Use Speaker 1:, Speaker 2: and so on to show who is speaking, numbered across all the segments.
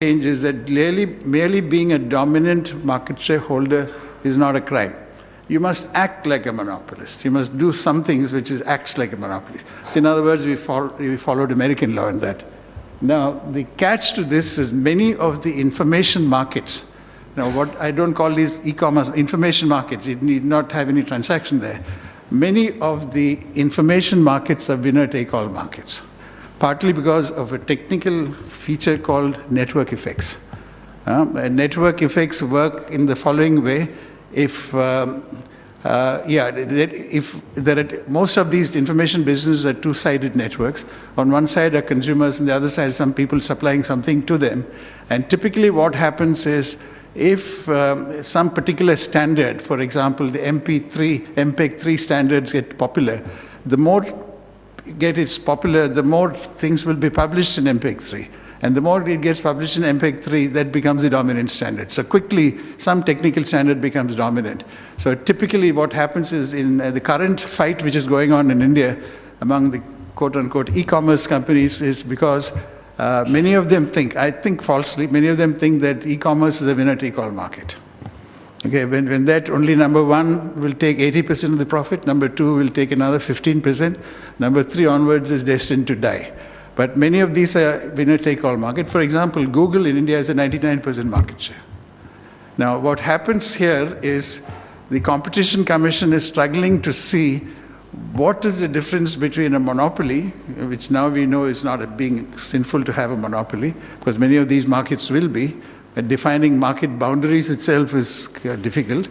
Speaker 1: change is that merely being a dominant market shareholder is not a crime. You must act like a monopolist. You must do some things which acts like a monopolist. So in other words, we followed American law in that. Now, the catch to this is many of the information markets. Now, what I don't call these e-commerce information markets, it need not have any transaction there. Many of the information markets are winner-take-all markets, partly because of a technical feature called network effects. Network effects work in the following way. If most of these information businesses are two-sided networks. On one side are consumers, and the other side some people supplying something to them. And typically what happens is, if some particular standard, for example, the MPEG-3 standards get popular, the more the more things will be published in MPEG-3. And the more it gets published in MPEG-3, that becomes the dominant standard. So quickly, some technical standard becomes dominant. So typically what happens is, in the current fight which is going on in India among the quote-unquote e-commerce companies, is because many of them think, I think falsely, many of them think that e-commerce is a winner-take-all market. Okay, when that only number one will take 80% of the profit, number two will take another 15%, number three onwards is destined to die. But many of these are winner-take-all market. For example, Google in India has a 99% market share. Now, what happens here is the Competition Commission is struggling to see what is the difference between a monopoly, which now we know is not being sinful to have a monopoly, because many of these markets will be, and defining market boundaries itself is difficult,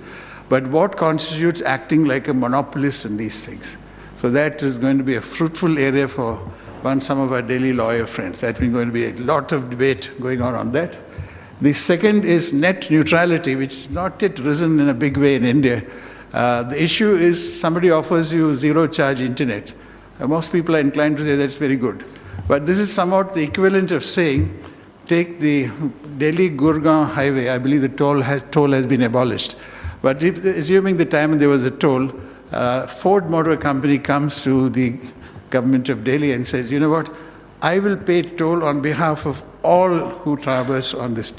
Speaker 1: but what constitutes acting like a monopolist in these things. So that is going to be a fruitful area for some of our daily lawyer friends. That's going to be a lot of debate going on that. The second is net neutrality, which has not yet risen in a big way in India. The issue is, somebody offers you zero-charge internet. Most people are inclined to say that's very good. But this is somewhat the equivalent of saying, take the Delhi-Gurgaon highway. I believe the toll has been abolished. But assuming the time when there was a toll, Ford Motor Company comes to the government of Delhi and says, you know what, I will pay toll on behalf of all who traverse on this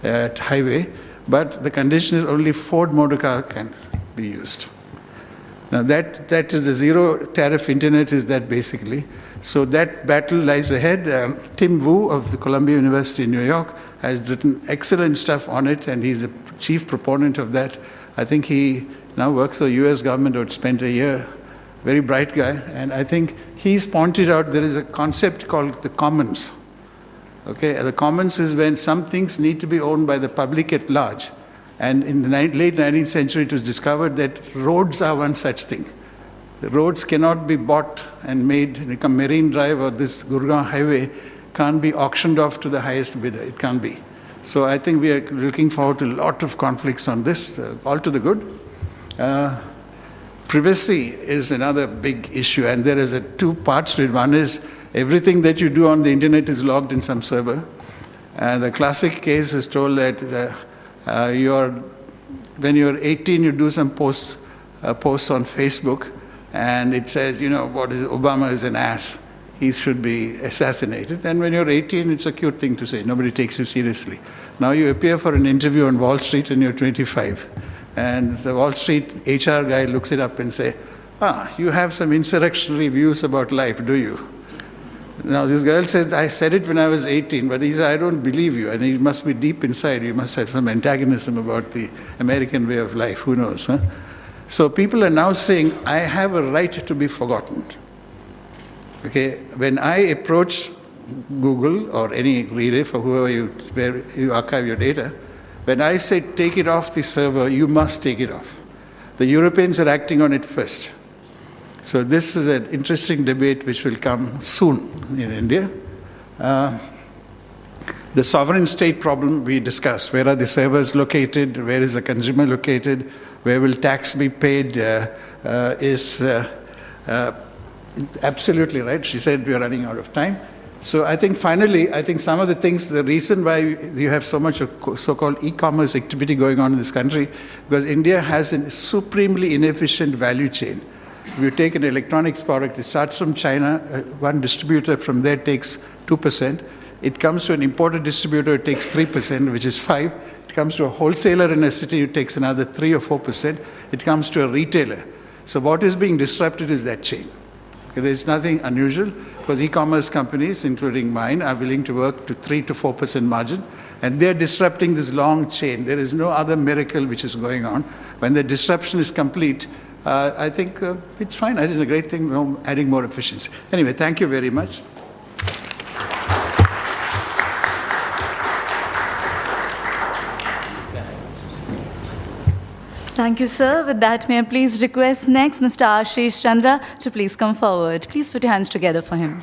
Speaker 1: highway, but the condition is only Ford motor car can be used. Now that is the zero tariff internet, is that basically. So that battle lies ahead. Tim Wu of the Columbia University in New York has written excellent stuff on it, and he's a chief proponent of that. I think he now works for the US government, or spent a year. Very bright guy, and I think he's pointed out there is a concept called the commons. Okay, the commons is when some things need to be owned by the public at large. And in the late 19th century, it was discovered that roads are one such thing. The roads cannot be bought and made, become Marine Drive or this Gurgaon highway can't be auctioned off to the highest bidder. It can't be. So I think we are looking forward to a lot of conflicts on this, all to the good. Privacy is another big issue, and there is two parts to it. One is everything that you do on the internet is logged in some server. And the classic case is told that when you're 18, you do some posts on Facebook, and it says, you know, Obama is an ass. He should be assassinated. And when you're 18, it's a cute thing to say. Nobody takes you seriously. Now you appear for an interview on Wall Street and you're 25. And the Wall Street HR guy looks it up and says, you have some insurrectionary views about life, do you? Now this girl says, I said it when I was 18, but he said, I don't believe you. And it must be deep inside. You must have some antagonism about the American way of life. Who knows? Huh? So people are now saying, I have a right to be forgotten. Okay, when I approach Google or any relay for where you archive your data, when I say take it off the server, you must take it off. The Europeans are acting on it first. So this is an interesting debate which will come soon in India. The sovereign state problem we discussed. Where are the servers located? Where is the consumer located? Where will tax be paid? Is absolutely right. She said we are running out of time. So I think finally, some of the things, the reason why you have so much of so-called e-commerce activity going on in this country, because India has a supremely inefficient value chain. If you take an electronics product, it starts from China, one distributor from there takes 2%. It comes to an importer distributor, it takes 3%, which is 5. It comes to a wholesaler in a city, it takes another 3 or 4%. It comes to a retailer. So what is being disrupted is that chain. There's nothing unusual, because e-commerce companies, including mine, are willing to work to 3 to 4% margin, and they're disrupting this long chain. There is no other miracle which is going on. When the disruption is complete, I think it's fine. I think it's a great thing, adding more efficiency. Anyway, thank you very much.
Speaker 2: Thank you, sir. With that, may I please request next Mr. Ashish Chandra to please come forward. Please put your hands together for him.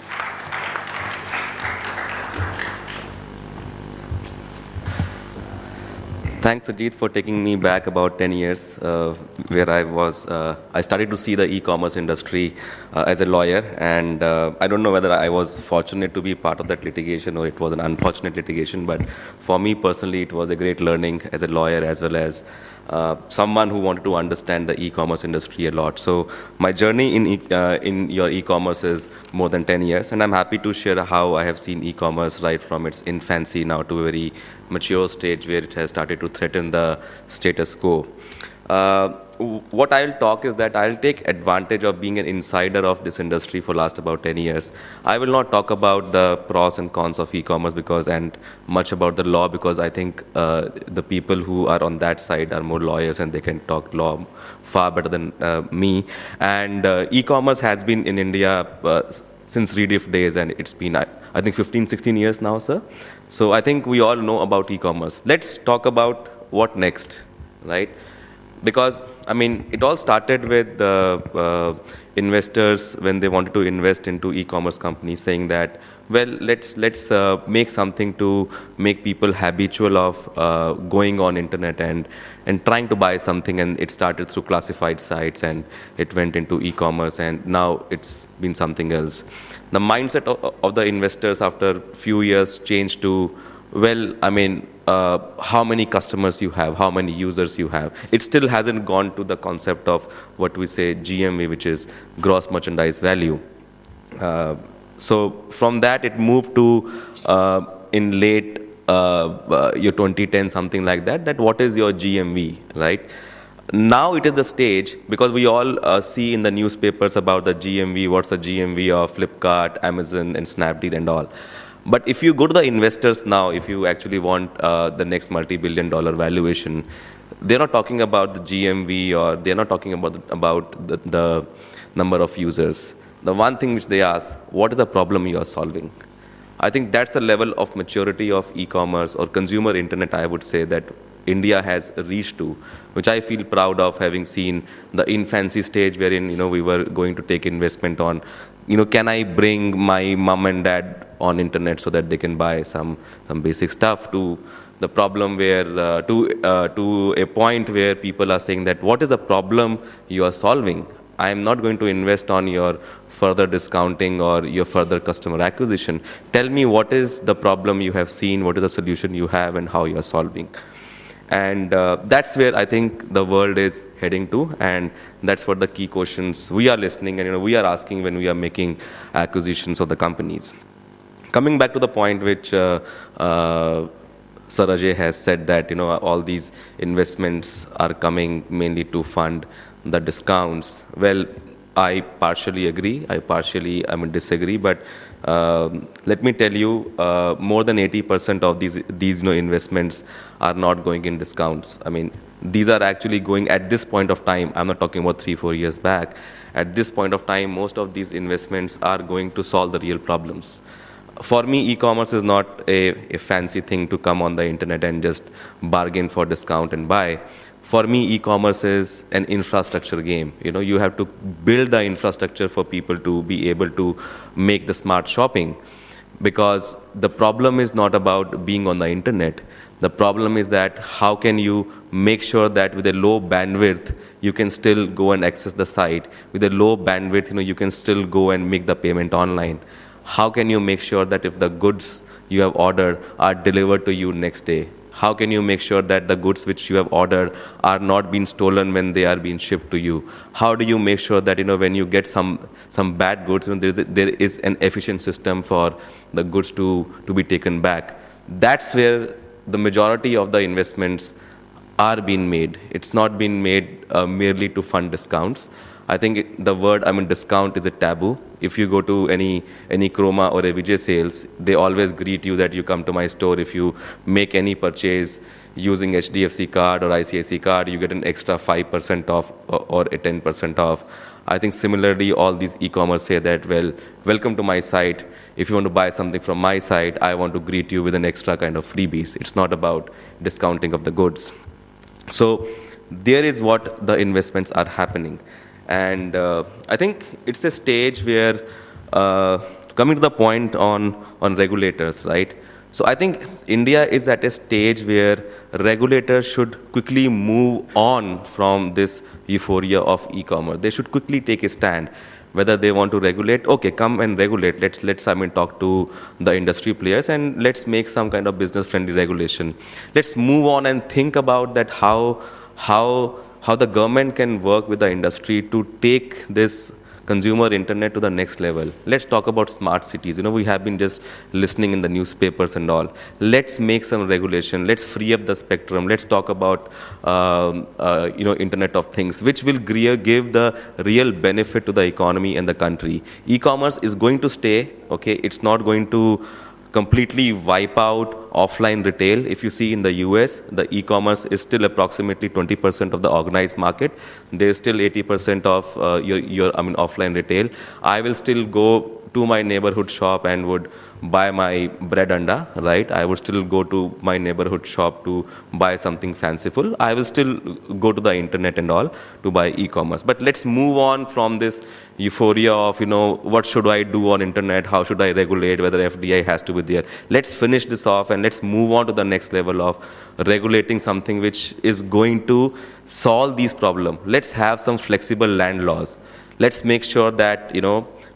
Speaker 3: Thanks, Ajit, for taking me back about 10 years, where I started to see the e-commerce industry as a lawyer, and I don't know whether I was fortunate to be part of that litigation or it was an unfortunate litigation, but for me personally, it was a great learning as a lawyer as well as someone who wanted to understand the e-commerce industry a lot. So my journey in your e-commerce is more than 10 years, and I'm happy to share how I have seen e-commerce right from its infancy now to a very mature stage where it has started to threaten the status quo. What I'll talk is that I'll take advantage of being an insider of this industry for last about 10 years. I will not talk about the pros and cons of e-commerce and much about the law, because I think the people who are on that side are more lawyers and they can talk law far better than me. And e-commerce has been in India since Rediff days, and it's been, I think, 15, 16 years now, sir. So I think we all know about e-commerce. Let's talk about what next, right? Because, I mean, it all started with investors when they wanted to invest into e-commerce companies saying that, well, let's make something to make people habitual of going on internet and trying to buy something, and it started through classified sites and it went into e-commerce, and now it's been something else. The mindset of the investors after a few years changed to, well, I mean, how many customers you have, how many users you have. It still hasn't gone to the concept of what we say GMV, which is gross merchandise value. So from that, it moved to in late year 2010, something like that, that what is your GMV, right? Now it is the stage, because we all see in the newspapers about the GMV, what's the GMV of Flipkart, Amazon, and Snapdeal and all. But if you go to the investors now, if you actually want the next multi-billion-dollar valuation, they're not talking about the GMV, or they're not talking about the number of users. The one thing which they ask, what is the problem you are solving? I think that's the level of maturity of e-commerce or consumer internet, I would say, that India has reached to, which I feel proud of, having seen the infancy stage wherein, we were going to take investment on, can I bring my mom and dad on internet so that they can buy some basic stuff, to the problem where, to a point where people are saying that, what is the problem you are solving? I am not going to invest on your further discounting or your further customer acquisition. Tell me what is the problem you have seen, what is the solution you have, and how you are solving. And that's where I think the world is heading to, and that's what the key questions we are listening and we are asking when we are making acquisitions of the companies. Coming back to the point which Sir Ajay has said, that all these investments are coming mainly to fund the discounts. Well, I partially agree. I partially disagree. But let me tell you, more than 80% of these investments are not going in discounts. I mean, these are actually going at this point of time. I'm not talking about 3-4 years back. At this point of time, most of these investments are going to solve the real problems. For me, e-commerce is not a fancy thing to come on the internet and just bargain for discount and buy. For me, e-commerce is an infrastructure game. You have to build the infrastructure for people to be able to make the smart shopping. Because the problem is not about being on the internet. The problem is that how can you make sure that with a low bandwidth, you can still go and access the site. With a low bandwidth, you can still go and make the payment online. How can you make sure that if the goods you have ordered are delivered to you next day? How can you make sure that the goods which you have ordered are not being stolen when they are being shipped to you? How do you make sure that, when you get some bad goods, there is an efficient system for the goods to be taken back? That's where the majority of the investments are being made. It's not being made merely to fund discounts. I think the word, discount is a taboo. If you go to any Chroma or a Vijay sales, they always greet you that you come to my store. If you make any purchase using HDFC card or ICICI card, you get an extra 5% off or a 10% off. I think similarly, all these e-commerce say that, well, welcome to my site. If you want to buy something from my site, I want to greet you with an extra kind of freebies. It's not about discounting of the goods. So there is what the investments are happening. And I think it's a stage where, coming to the point on regulators, right? So I think India is at a stage where regulators should quickly move on from this euphoria of e-commerce. They should quickly take a stand. Whether they want to regulate, okay, come and regulate. Let's talk to the industry players and let's make some kind of business-friendly regulation. Let's move on and think about that how the government can work with the industry to take this consumer internet to the next level. Let's talk about smart cities. We have been just listening in the newspapers and all. Let's make some regulation. Let's free up the spectrum. Let's talk about Internet of Things, which will give the real benefit to the economy and the country. E-commerce is going to stay. Okay, it's not going to completely wipe out offline retail. If you see in the US, the e-commerce is still approximately 20% of the organized market. There's still 80% of offline retail. I will still go to my neighborhood shop and would buy my bread anda, right? I would still go to my neighborhood shop to buy something fanciful. I will still go to the internet and all to buy e-commerce. But let's move on from this euphoria of, what should I do on internet? How should I regulate? Whether FDI has to be there. Let's finish this off and let's move on to the next level of regulating something which is going to solve these problems. Let's have some flexible land laws. Let's make sure that,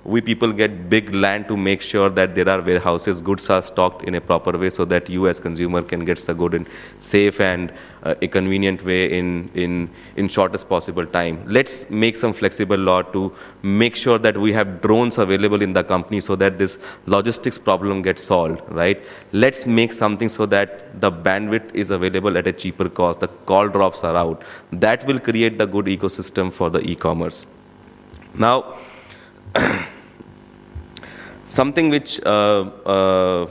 Speaker 3: we people get big land to make sure that there are warehouses, goods are stocked in a proper way so that you as consumer can get the good in safe and a convenient way in shortest possible time. Let's make some flexible law to make sure that we have drones available in the company so that this logistics problem gets solved, right? Let's make something so that the bandwidth is available at a cheaper cost, the call drops are out. That will create the good ecosystem for the e-commerce. Now, something which, going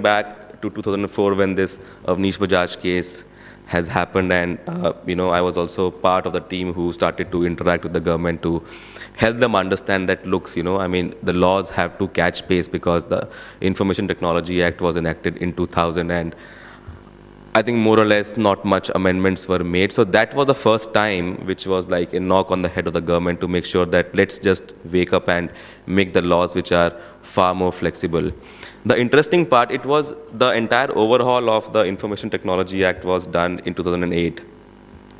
Speaker 3: back to 2004 when this Avnish Bajaj case has happened, and I was also part of the team who started to interact with the government to help them understand that, the laws have to catch pace because the Information Technology Act was enacted in 2000, and I think more or less not much amendments were made. So that was the first time which was like a knock on the head of the government to make sure that let's just wake up and make the laws which are far more flexible. The interesting part, it was the entire overhaul of the Information Technology Act was done in 2008.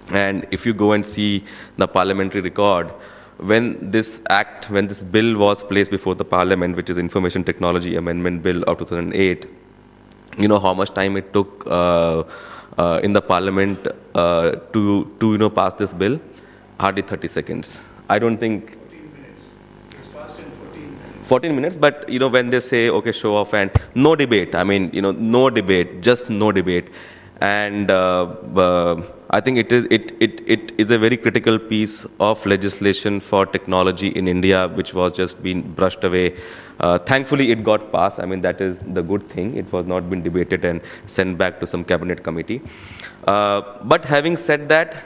Speaker 3: And if you go and see the parliamentary record, when this bill was placed before the parliament, which is Information Technology Amendment Bill of 2008, how much time it took in the parliament to pass this bill? Hardly 30 seconds. I don't think
Speaker 1: 14 minutes. It was passed in 14 minutes.
Speaker 3: 14 minutes, but when they say, okay, show off and no debate, no debate, just no debate. And I think it is a very critical piece of legislation for technology in India, which was just being brushed away. Thankfully, it got passed. That is the good thing. It was not been debated and sent back to some cabinet committee. But having said that,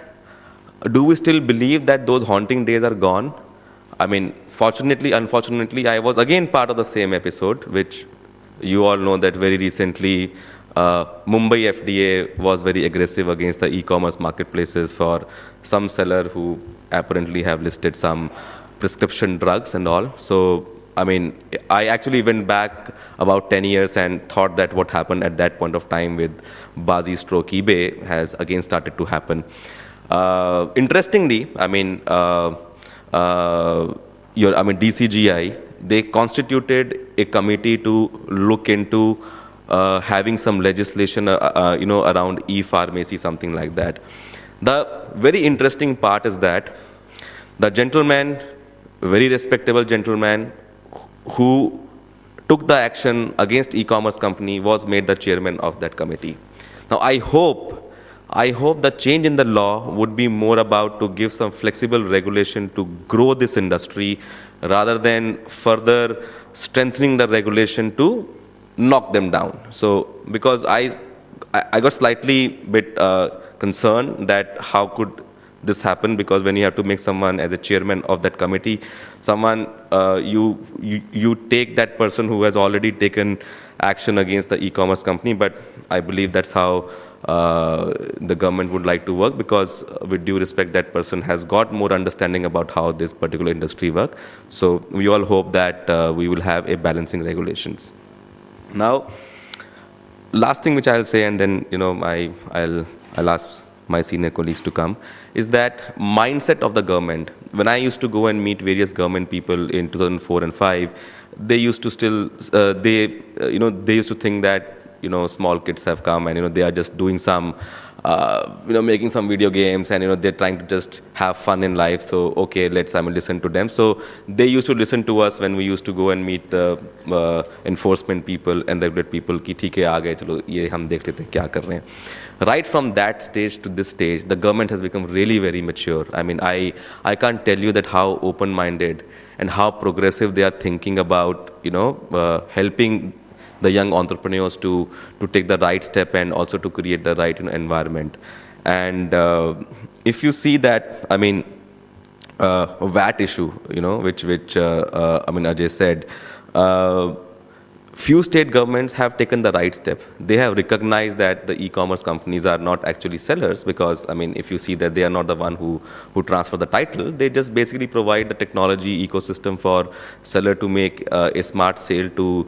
Speaker 3: do we still believe that those haunting days are gone? Fortunately, unfortunately, I was again part of the same episode, which you all know that very recently Mumbai FDA was very aggressive against the e-commerce marketplaces for some seller who apparently have listed some prescription drugs and all. So, I actually went back about 10 years and thought that what happened at that point of time with Bazi stroke eBay has again started to happen. Interestingly, DCGI, they constituted a committee to look into having some legislation, around e-pharmacy, something like that. The very interesting part is that the gentleman, very respectable gentleman, who took the action against e-commerce company was made the chairman of that committee. Now, I hope the change in the law would be more about to give some flexible regulation to grow this industry rather than further strengthening the regulation to knock them down. So, because I got slightly bit concerned that how could this happen, because when you have to make someone as a chairman of that committee, someone you take that person who has already taken action against the e-commerce company, but I believe that's how the government would like to work, because with due respect, that person has got more understanding about how this particular industry works. So we all hope that we will have a balancing regulations. Now, last thing which I'll say, and then I'll ask my senior colleagues to come, is that mindset of the government. When I used to go and meet various government people in 2004 and 5, they used to still, they used to think that, small kids have come and, they are just doing some, making some video games and, they're trying to just have fun in life. So, okay, let's listen to them. So they used to listen to us when we used to go and meet the enforcement people and regulate people, ki theek hai, aa gaye, chalo, ye hum dekh lete hain, kya kar rahe hain. Right from that stage to this stage, the government has become really very mature. I mean, I can't tell you that how open-minded and how progressive they are thinking about, helping the young entrepreneurs to take the right step and also to create the right environment. And if you see that, VAT issue, which Ajay said, few state governments have taken the right step. They have recognized that the e-commerce companies are not actually sellers, because, if you see that they are not the one who transfer the title, they just basically provide the technology ecosystem for seller to make a smart sale to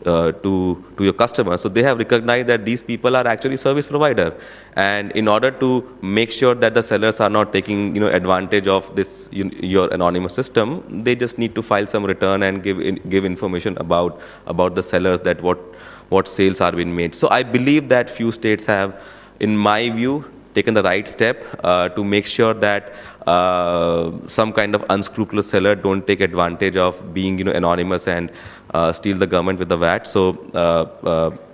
Speaker 3: your customer. So they have recognized that these people are actually service provider, and in order to make sure that the sellers are not taking advantage of this your anonymous system, they just need to file some return and give information about the sellers, that what sales are being made. So I believe that few states have, in my view, taken the right step to make sure that some kind of unscrupulous seller don't take advantage of being anonymous and steal the government with the VAT. So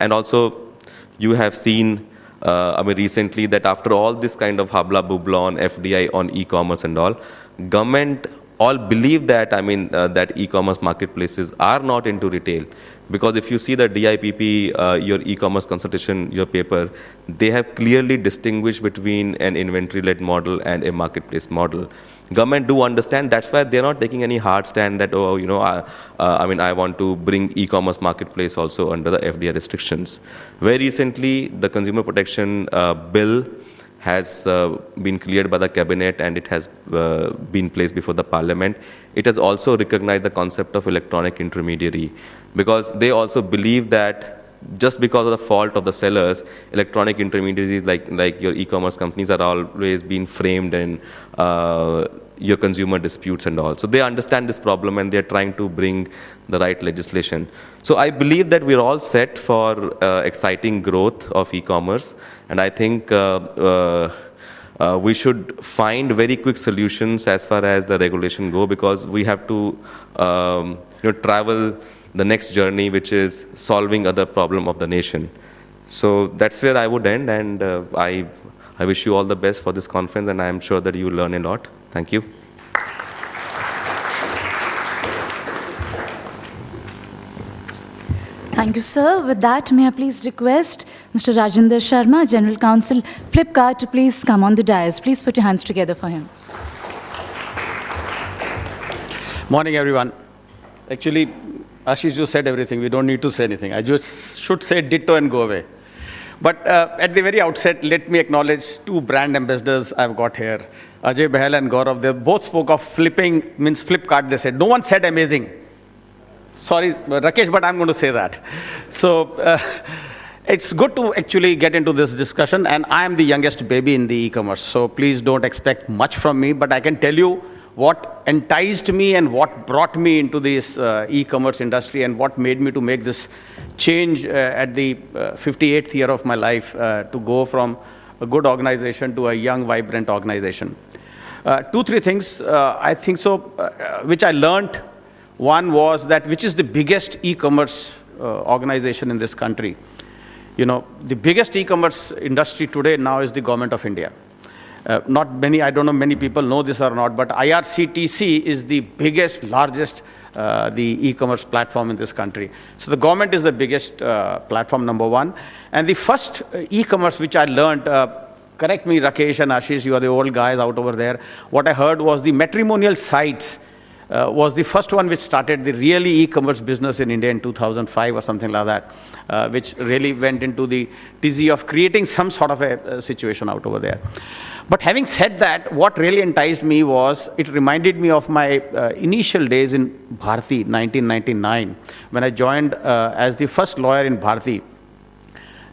Speaker 3: and also you have seen recently that after all this kind of habla bubla on FDI on e-commerce and all, government all believe that that e-commerce marketplaces are not into retail. Because if you see the DIPP, your e-commerce consultation, your paper, they have clearly distinguished between an inventory-led model and a marketplace model. Government do understand, that's why they're not taking any hard stand that, I want to bring e-commerce marketplace also under the FDI restrictions. Very recently, the Consumer Protection Bill has been cleared by the cabinet, and it has been placed before the parliament. It has also recognized the concept of electronic intermediary, because they also believe that just because of the fault of the sellers, electronic intermediaries like your e-commerce companies are always being framed in your consumer disputes and all. So they understand this problem, and they're trying to bring the right legislation. So I believe that we're all set for exciting growth of e-commerce, and I think we should find very quick solutions as far as the regulation go, because we have to travel the next journey, which is solving other problem of the nation. So that's where I would end, and I wish you all the best for this conference, and I am sure that you will learn a lot. Thank you.
Speaker 2: Thank you, sir. With that, may I please request Mr. Rajinder Sharma, General Counsel, Flipkart, to please come on the dais. Please put your hands together for him.
Speaker 4: Morning, everyone. Actually, Ashish just said everything. We don't need to say anything. I just should say ditto and go away. But at the very outset, let me acknowledge two brand ambassadors I've got here. Ajay Bahal and Gaurav, they both spoke of flipping, means Flipkart, they said. No one said amazing. Sorry, Rakesh, but I'm going to say that. So it's good to actually get into this discussion, and I am the youngest baby in the e-commerce, so please don't expect much from me, but I can tell you what enticed me and what brought me into this e-commerce industry and what made me to make this change at the 58th year of my life to go from a good organization to a young, vibrant organization. Two, three things, I think so, which I learned. One was that which is the biggest e-commerce organization in this country. You know, the biggest e-commerce industry today now is the government of India. Not many, I don't know many people know this or not, but IRCTC is the biggest, largest the e-commerce platform in this country. So the government is the biggest platform, number one. And the first e-commerce which I learned, correct me Rakesh and Ashish, you are the old guys out over there, what I heard was the matrimonial sites was the first one which started the really e-commerce business in India in 2005 or something like that, which really went into the dizzy of creating some sort of a situation out over there. But having said that, what really enticed me was, it reminded me of my initial days in Bharti, 1999, when I joined as the first lawyer in Bharti.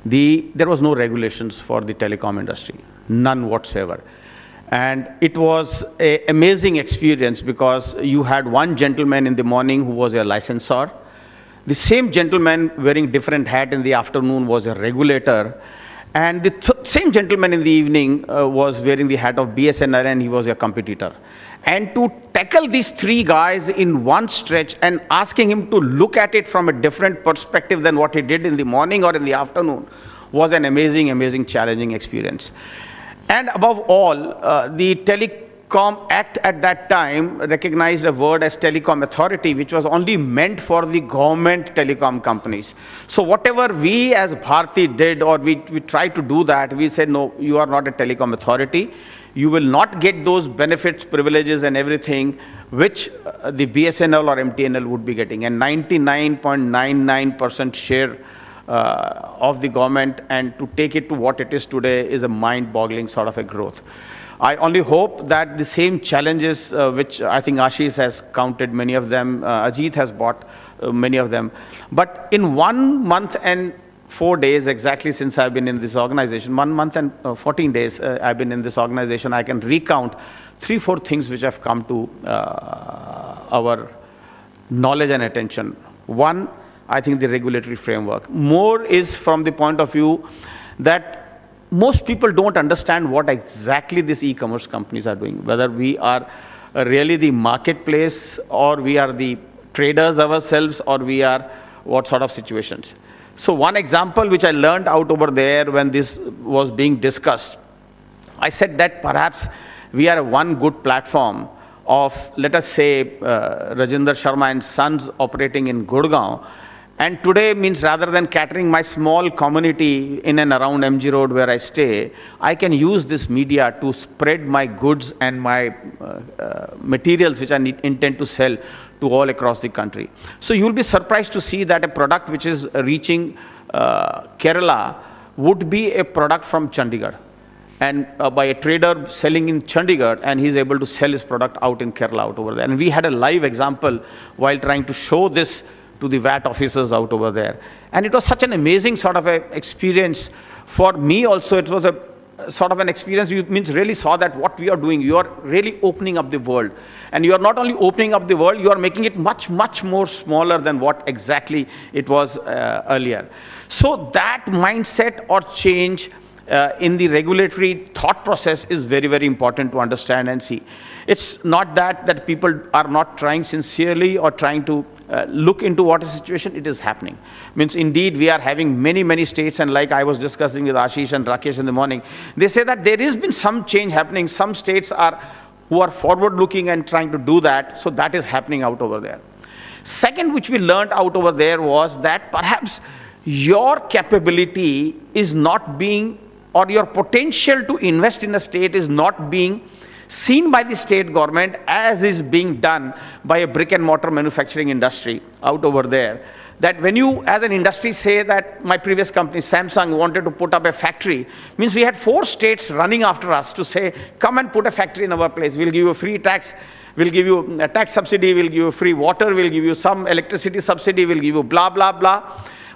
Speaker 4: There was no regulations for the telecom industry, none whatsoever. And it was an amazing experience because you had one gentleman in the morning who was a licensor. The same gentleman wearing different hat in the afternoon was a regulator. And the same gentleman in the evening was wearing the hat of BSNL and he was a competitor. And to tackle these three guys in one stretch and asking him to look at it from a different perspective than what he did in the morning or in the afternoon was an amazing, amazing, challenging experience. And above all, the Telecom Act at that time recognized a word as Telecom Authority, which was only meant for the government telecom companies. So whatever we as Bharti did, or we tried to do that, we said, no, you are not a telecom authority. You will not get those benefits, privileges, and everything which the BSNL or MTNL would be getting. And 99.99% share of the government, and to take it to what it is today is a mind-boggling sort of a growth. I only hope that the same challenges, which I think Ashish has counted many of them, Ajit has bought many of them. But in 1 month and 4 days exactly since I've been in this organization, 1 month and 14 days I've been in this organization, I can recount 3-4 things which have come to our knowledge and attention. One, I think the regulatory framework. More is from the point of view that most people don't understand what exactly these e-commerce companies are doing, whether we are really the marketplace or we are the traders ourselves or we are what sort of situations. So one example which I learned out over there when this was being discussed, I said that perhaps we are one good platform of, let us say, Rajinder Sharma and Sons operating in Gurgaon. And today means rather than catering my small community in and around MG Road where I stay, I can use this media to spread my goods and my materials which I intend to sell to all across the country. So you'll be surprised to see that a product which is reaching Kerala would be a product from Chandigarh. And by a trader selling in Chandigarh, and he's able to sell his product out in Kerala out over there. And we had a live example while trying to show this to the VAT officers out over there. And it was such an amazing sort of a experience for me also. It was a sort of an experience, you means really saw that what we are doing, you are really opening up the world. And you are not only opening up the world, you are making it much, much more smaller than what exactly it was earlier. So that mindset or change in the regulatory thought process is very, very important to understand and see. It's not that people are not trying sincerely or trying to look into what is the situation, it is happening. Means indeed we are having many, many states, and like I was discussing with Ashish and Rakesh in the morning, they say that there has been some change happening. Some states who are forward looking and trying to do that, so that is happening out over there. Second, which we learned out over there was that perhaps your capability is not being, or your potential to invest in a state is not being seen by the state government as is being done by a brick and mortar manufacturing industry out over there. That when you as an industry say that my previous company Samsung wanted to put up a factory, means we had 4 states running after us to say, come and put a factory in our place, we'll give you a free tax, we'll give you a tax subsidy, we'll give you free water, we'll give you some electricity subsidy, we'll give you blah, blah, blah.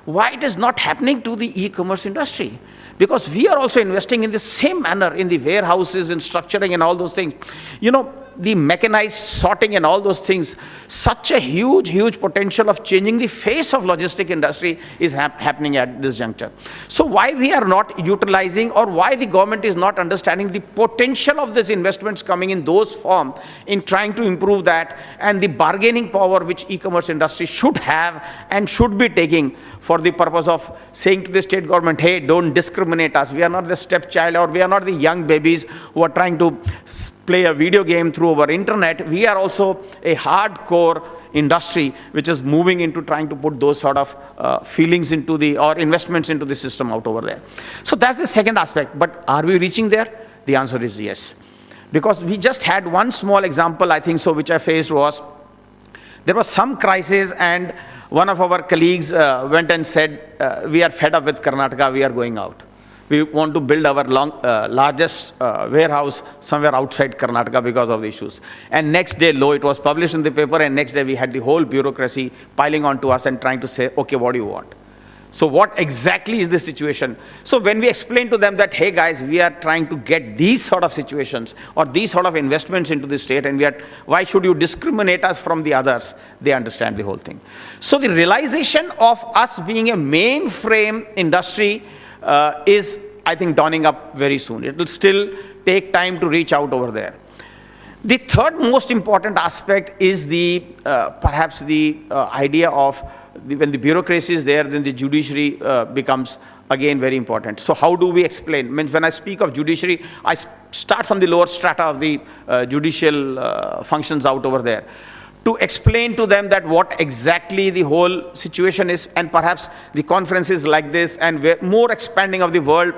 Speaker 4: Why it is not happening to the e-commerce industry? Because we are also investing in the same manner in the warehouses and structuring and all those things. You know, the mechanized sorting and all those things, such a huge potential of changing the face of logistic industry is happening at this juncture. So why we are not utilizing, or why the government is not understanding the potential of these investments coming in those form in trying to improve that, and the bargaining power which e-commerce industry should have and should be taking for the purpose of saying to the state government, hey, don't discriminate us. We are not the stepchild, or we are not the young babies who are trying to play a video game through our internet. We are also a hardcore industry which is moving into trying to put those sort of feelings into the, or investments into the system out over there. So that's the second aspect. But are we reaching there? The answer is yes. Because we just had one small example, I think so, which I faced was, there was some crisis, and one of our colleagues went and said, we are fed up with Karnataka, we are going out. We want to build our largest warehouse somewhere outside Karnataka because of the issues. And next day, it was published in the paper, and next day we had the whole bureaucracy piling onto us and trying to say, okay, what do you want? So what exactly is the situation? So when we explain to them that, hey guys, we are trying to get these sort of situations or these sort of investments into the state, and why should you discriminate us from the others? They understand the whole thing. So the realization of us being a mainframe industry is, I think, dawning up very soon. It will still take time to reach out over there. The third most important aspect is perhaps the idea of when the bureaucracy is there, then the judiciary becomes again very important. So how do we explain? When I speak of judiciary, I start from the lower strata of the judicial functions out over there, to explain to them that what exactly the whole situation is, and perhaps the conferences like this and more expanding of the world,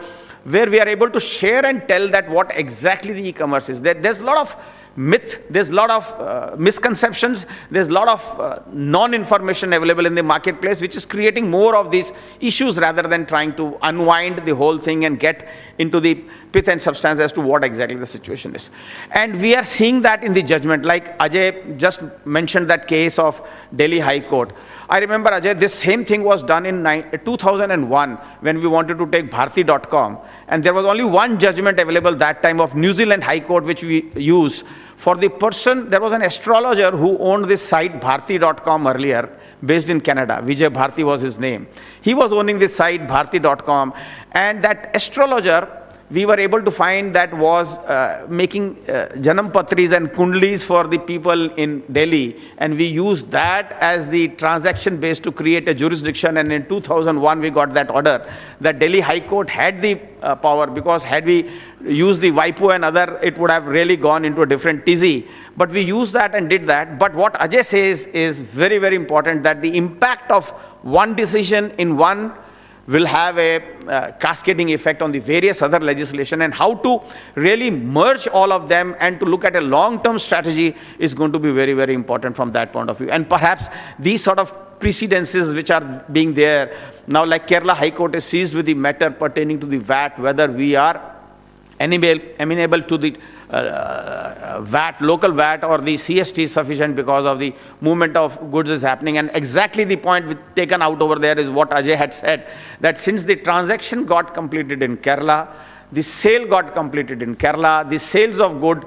Speaker 4: where we are able to share and tell that what exactly the e-commerce is. There's a lot of myth, there's a lot of misconceptions, there's a lot of non-information available in the marketplace, which is creating more of these issues rather than trying to unwind the whole thing and get into the pith and substance as to what exactly the situation is. And we are seeing that in the judgment, like Ajay just mentioned that case of Delhi High Court. I remember, Ajay, this same thing was done in 2001 when we wanted to take Bharti.com, and there was only one judgment available that time of New Zealand High Court, which we used. For the person, there was an astrologer who owned this site Bharti.com earlier, based in Canada. Vijay Bharti was his name. He was owning this site Bharti.com, and that astrologer, we were able to find that was making Janam Patris and Kundlis for the people in Delhi, and we used that as the transaction base to create a jurisdiction. And in 2001 we got that order that Delhi High Court had the power, because had we used the WIPO and other, it would have really gone into a different tizzy. But we used that and did that. But what Ajay says is very, very important, that the impact of one decision in one will have a cascading effect on the various other legislation, and how to really merge all of them and to look at a long-term strategy is going to be very, very important from that point of view. And perhaps these sort of precedences which are being there now, like Kerala High Court is seized with the matter pertaining to the VAT, whether we are amenable to the VAT, local VAT, or the CST is sufficient because of the movement of goods is happening. And exactly the point taken out over there is what Ajay had said, that since the transaction got completed in Kerala, the sale got completed in Kerala, the sales of good,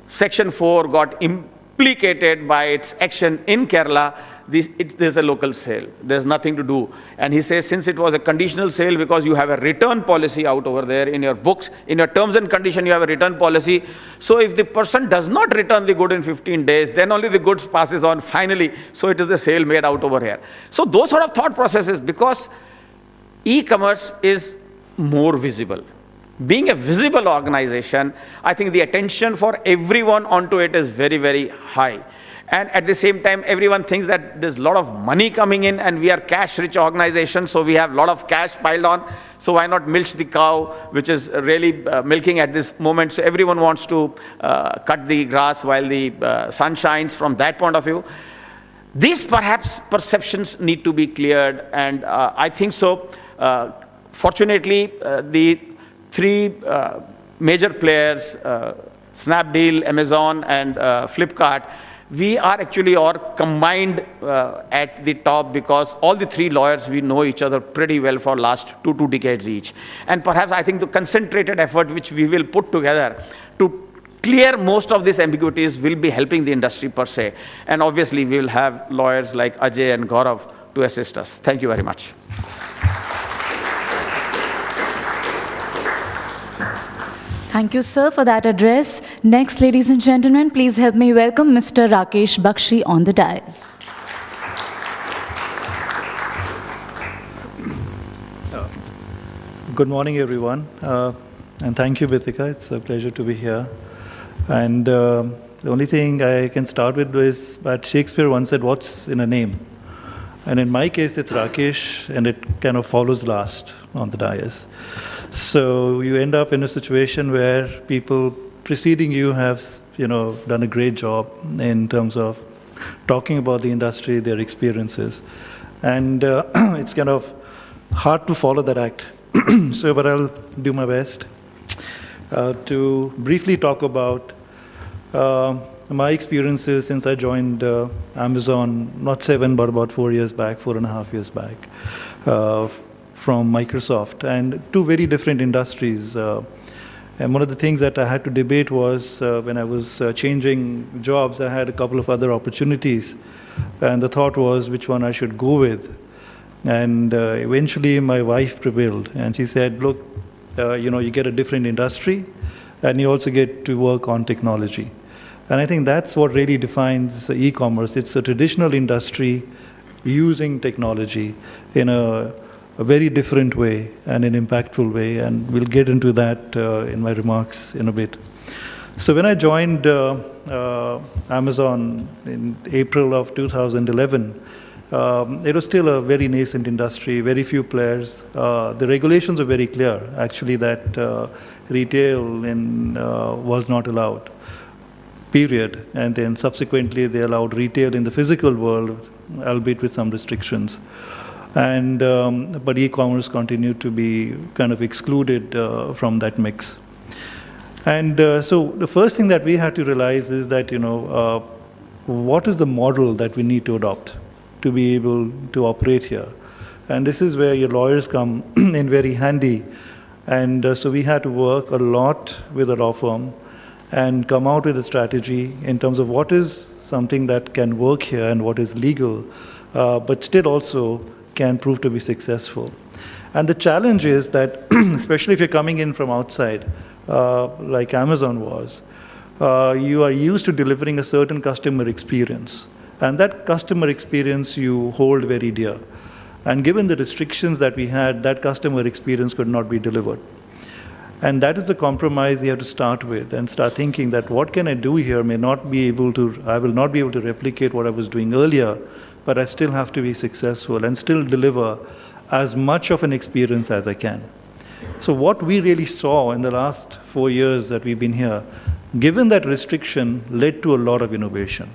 Speaker 4: Section 4 got implicated by its action in Kerala, there's a local sale. There's nothing to do. And he says, since it was a conditional sale, because you have a return policy out over there in your books, in your terms and condition, you have a return policy. So if the person does not return the good in 15 days, then only the goods passes on finally. So it is the sale made out over here. So those sort of thought processes, because e-commerce is more visible. Being a visible organization, I think the attention for everyone onto it is very, very high. And at the same time, everyone thinks that there's a lot of money coming in, and we are cash-rich organization, so we have a lot of cash piled on. So why not milk the cow, which is really milking at this moment? So everyone wants to cut the grass while the sun shines from that point of view. These perhaps perceptions need to be cleared, and I think so. Fortunately, the three major players, Snapdeal, Amazon, and Flipkart, we are actually all combined at the top, because all the three lawyers, we know each other pretty well for last two decades each. And perhaps I think the concentrated effort which we will put together to clear most of these ambiguities will be helping the industry per se. And obviously, we will have lawyers like Ajay and Gaurav to assist us. Thank you very much.
Speaker 2: Thank you, sir, for that address. Next, ladies and gentlemen, please help me welcome Mr. Rakesh Bakshi on the dais.
Speaker 5: Good morning, everyone. And thank you, Bitika. It's a pleasure to be here. And the only thing I can start with is that Shakespeare once said, "What's in a name?" And in my case, it's Rakesh, and it kind of follows last on the dais. So you end up in a situation where people preceding you have, done a great job in terms of talking about the industry, their experiences. And it's kind of hard to follow that act. But I'll do my best to briefly talk about my experiences since I joined Amazon, not 7, but about 4.5 years back, from Microsoft, and two very different industries. And one of the things that I had to debate was when I was changing jobs, I had a couple of other opportunities, and the thought was which one I should go with. And eventually my wife prevailed, and she said, look, you get a different industry, and you also get to work on technology. And I think that's what really defines e-commerce. It's a traditional industry using technology in a very different way and an impactful way, and we'll get into that in my remarks in a bit. So when I joined Amazon in April of 2011, it was still a very nascent industry, very few players. The regulations are very clear, actually, that retail was not allowed, period. And then subsequently, they allowed retail in the physical world, albeit with some restrictions. And but e-commerce continued to be kind of excluded from that mix. And so the first thing that we had to realize is that, what is the model that we need to adopt to be able to operate here? And this is where your lawyers come in very handy. And so we had to work a lot with a law firm and come out with a strategy in terms of what is something that can work here and what is legal, but still also can prove to be successful. And the challenge is that, especially if you're coming in from outside, like Amazon was, you are used to delivering a certain customer experience. And that customer experience you hold very dear. And given the restrictions that we had, that customer experience could not be delivered. And that is the compromise you have to start with and start thinking that what can I do here I will not be able to replicate what I was doing earlier, but I still have to be successful and still deliver as much of an experience as I can. So what we really saw in the last 4 years that we've been here, given that restriction, led to a lot of innovation.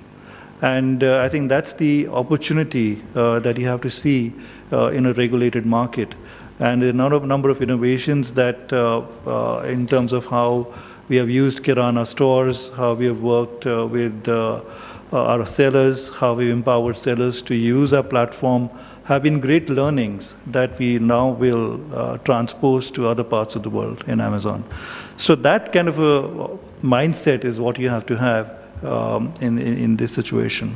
Speaker 5: And I think that's the opportunity that you have to see in a regulated market. And a number of innovations that, in terms of how we have used Kirana stores, how we have worked with our sellers, how we empowered sellers to use our platform, have been great learnings that we now will transpose to other parts of the world in Amazon. So that kind of a mindset is what you have to have in this situation.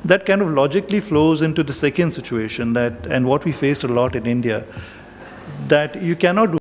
Speaker 5: That kind of logically flows into the second situation, and what we faced a lot in India, that you cannot do